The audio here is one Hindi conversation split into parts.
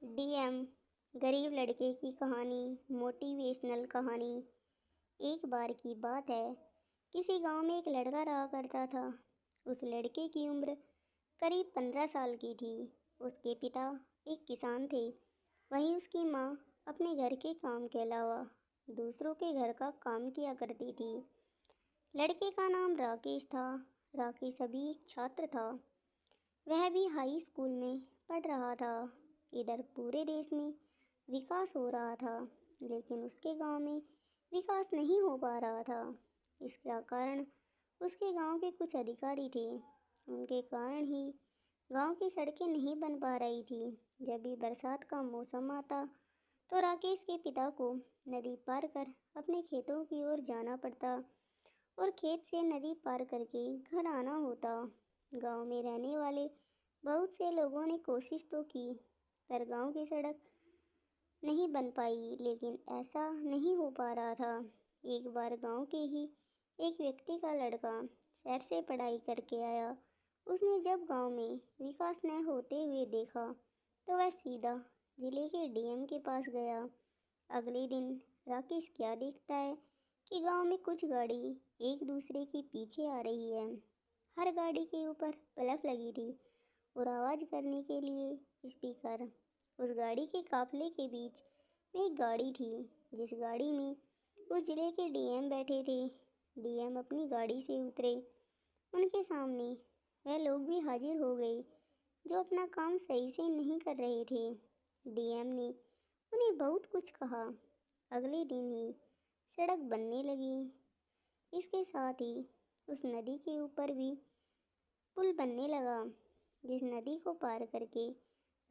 डीएम गरीब लड़के की कहानी मोटिवेशनल कहानी। एक बार की बात है, किसी गांव में एक लड़का रहा करता था। उस लड़के की उम्र करीब 15 साल की थी। उसके पिता एक किसान थे। वहीं उसकी माँ अपने घर के काम के अलावा दूसरों के घर का काम किया करती थी। लड़के का नाम राकेश था। राकेश अभी एक छात्र था। वह भी हाई स्कूल में पढ़ रहा था। इधर पूरे देश में विकास हो रहा था, लेकिन उसके गांव में विकास नहीं हो पा रहा था। इसका कारण उसके गांव के कुछ अधिकारी थे। उनके कारण ही गांव की सड़कें नहीं बन पा रही थी। जब भी बरसात का मौसम आता तो राकेश के पिता को नदी पार कर अपने खेतों की ओर जाना पड़ता और खेत से नदी पार करके घर आना होता। गांव में रहने वाले बहुत से लोगों ने कोशिश तो की, पर गांव की सड़क नहीं बन पाई, लेकिन ऐसा नहीं हो पा रहा था। एक बार गांव के ही एक व्यक्ति का लड़का शहर से पढ़ाई करके आया। उसने जब गांव में विकास न होते हुए देखा तो वह सीधा जिले के डीएम के पास गया। अगले दिन राकेश क्या देखता है कि गांव में कुछ गाड़ी एक दूसरे के पीछे आ रही है। हर गाड़ी के ऊपर बल्ब लगी थी और आवाज़ करने के लिए स्पीकर। उस गाड़ी के काफिले के बीच में एक गाड़ी थी, जिस गाड़ी में उस जिले के डीएम बैठे थे। डीएम अपनी गाड़ी से उतरे। उनके सामने वह लोग भी हाजिर हो गए जो अपना काम सही से नहीं कर रहे थे। डीएम ने उन्हें बहुत कुछ कहा। अगले दिन ही सड़क बनने लगी। इसके साथ ही उस नदी के ऊपर भी पुल बनने लगा, जिस नदी को पार करके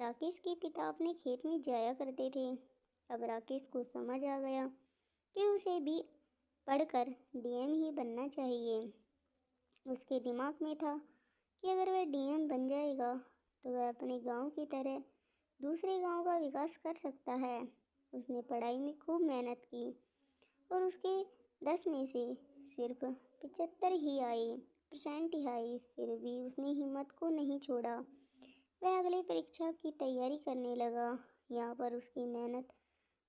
राकेश के पिता अपने खेत में जाया करते थे। अब राकेश को समझ आ गया कि उसे भी पढ़कर डीएम ही बनना चाहिए। उसके दिमाग में था कि अगर वह डीएम बन जाएगा तो वह अपने गांव की तरह दूसरे गांव का विकास कर सकता है। उसने पढ़ाई में खूब मेहनत की और उसके 10 में से सिर्फ 75 ही आए परसेंट ही आए। फिर भी उसने हिम्मत को नहीं छोड़ा। वह अगली परीक्षा की तैयारी करने लगा। यहाँ पर उसकी मेहनत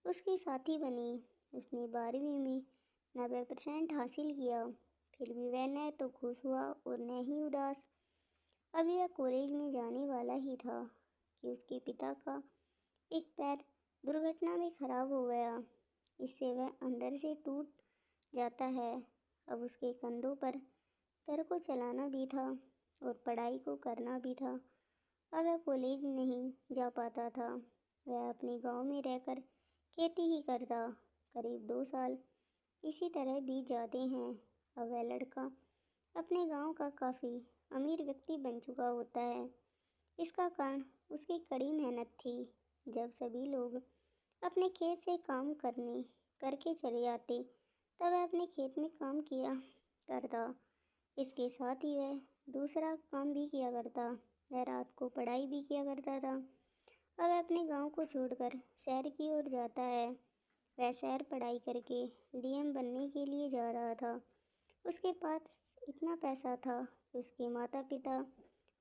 उसके साथी बनी। उसने 12वीं में 90% हासिल किया। फिर भी वह न तो खुश हुआ और न ही उदास। अभी वह कॉलेज में जाने वाला ही था कि उसके पिता का एक पैर दुर्घटना में खराब हो गया। इससे वह अंदर से टूट जाता है। अब उसके कंधों पर घर को चलाना भी था और पढ़ाई को करना भी था। अब वह कॉलेज नहीं जा पाता था। वह अपने गांव में रहकर खेती ही करता। करीब 2 साल इसी तरह बीत जाते हैं। अब वह लड़का अपने गांव का काफ़ी अमीर व्यक्ति बन चुका होता है। इसका कारण उसकी कड़ी मेहनत थी। जब सभी लोग अपने खेत से काम करने करके चले आते तब वह अपने खेत में काम किया करता। इसके साथ ही वह दूसरा काम भी किया करता। वह रात को पढ़ाई भी किया करता था। अब वह अपने गांव को छोड़कर शहर की ओर जाता है। वह शहर पढ़ाई करके डीएम बनने के लिए जा रहा था। उसके पास इतना पैसा था कि उसके माता पिता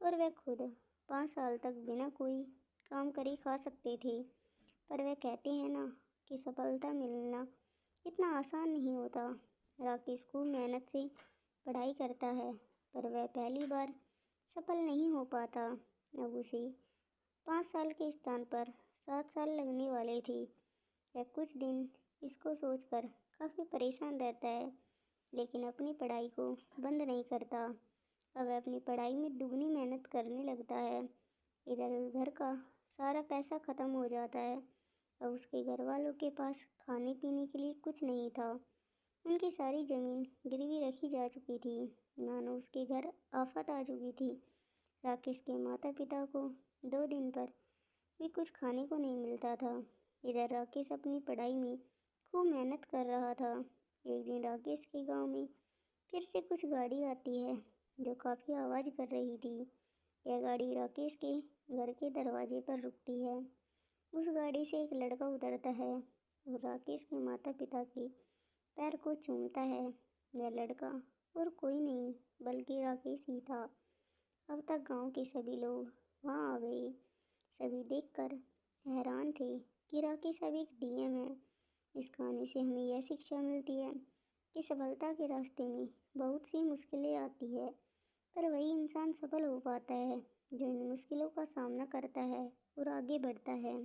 और वह खुद 5 साल तक बिना कोई काम करे खा सकते थे। पर वह कहते हैं ना कि सफलता मिलना इतना आसान नहीं होता। राकेश खूब मेहनत से पढ़ाई करता है, पर वह पहली बार सफल नहीं हो पाता। अब उसे 5 साल के स्थान पर 7 साल लगने वाले थे। वह कुछ दिन इसको सोचकर काफ़ी परेशान रहता है, लेकिन अपनी पढ़ाई को बंद नहीं करता। अब वह अपनी पढ़ाई में दुगनी मेहनत करने लगता है। इधर घर का सारा पैसा ख़त्म हो जाता है। अब उसके घर वालों के पास खाने पीने के लिए कुछ नहीं था। उनकी सारी ज़मीन गिरवी रखी जा चुकी थी। मानो उसके घर आफत आ चुकी थी। राकेश के माता पिता को 2 दिन पर भी कुछ खाने को नहीं मिलता था। इधर राकेश अपनी पढ़ाई में खूब मेहनत कर रहा था। एक दिन राकेश के गांव में फिर से कुछ गाड़ी आती है जो काफ़ी आवाज़ कर रही थी। यह गाड़ी राकेश के घर के दरवाजे पर रुकती है। उस गाड़ी से एक लड़का उतरता है और राकेश के माता पिता के पैर को चूमता है। यह लड़का और कोई नहीं बल्कि राकेश ही था। अब तक गांव के सभी लोग वहां आ गए। सभी देखकर हैरान थे कि राकेश अब एक डीएम है। इस कहानी से हमें यह शिक्षा मिलती है कि सफलता के रास्ते में बहुत सी मुश्किलें आती है, पर वही इंसान सफल हो पाता है जो इन मुश्किलों का सामना करता है और आगे बढ़ता है।